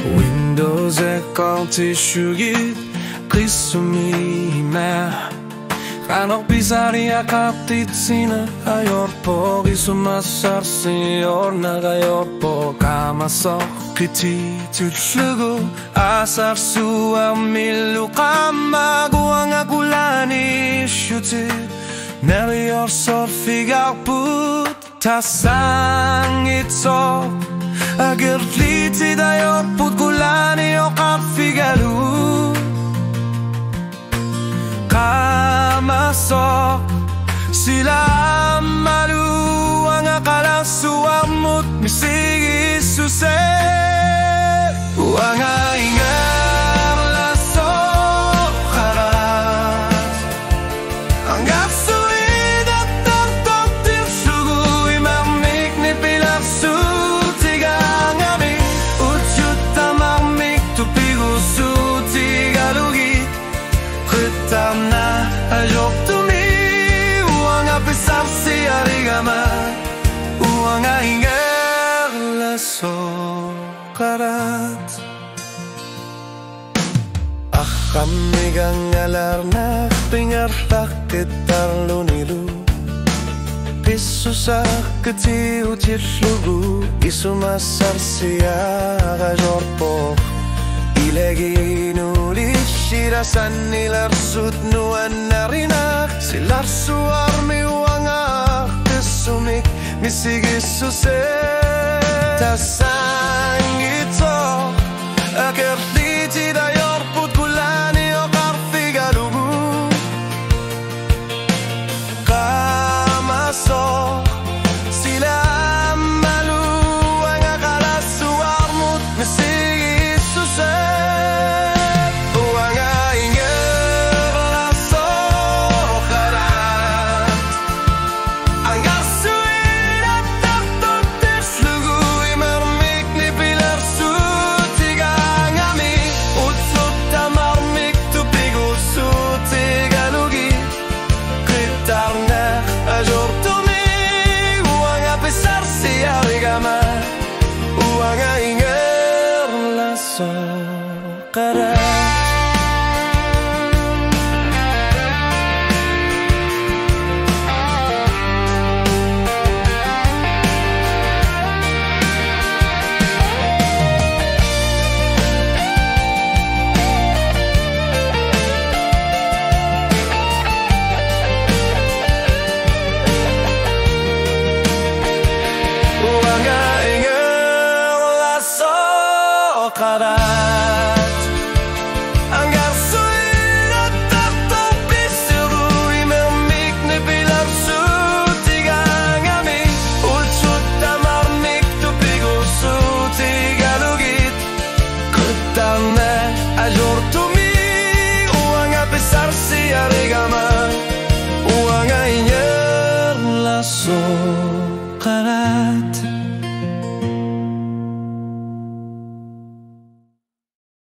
Windows-e konti shugit qisumime Kanok pisari akaptitsina ayorpo Qisumassarsi ornagayorpo Kamasok kiti tullugu Asarsu amillu qammagu Angakulani shutit Nerior sorfigakput Tasangitsok Agirliti dayorput Kulani oqarfigalu Kamasok sila amalu Ang akalansuamut misigi suse Ang aingar lasok haras Ang gapsuid at tangkok tirsugu Imamik ni pilaksu tigang amik Utyut tamamik tupigusu tigalugi Qittamna ajoptumi Uang apisarsi arigama Uang aingar lasokarat Akamigang alarnak Pingarlak kitarlunilu Pisusak ketiu tirlugu Isumasarsi agajorpok Ileginulisirasan nilarsut nuan narinak Silarsu armi uangak kesumik Misigis suse Tasa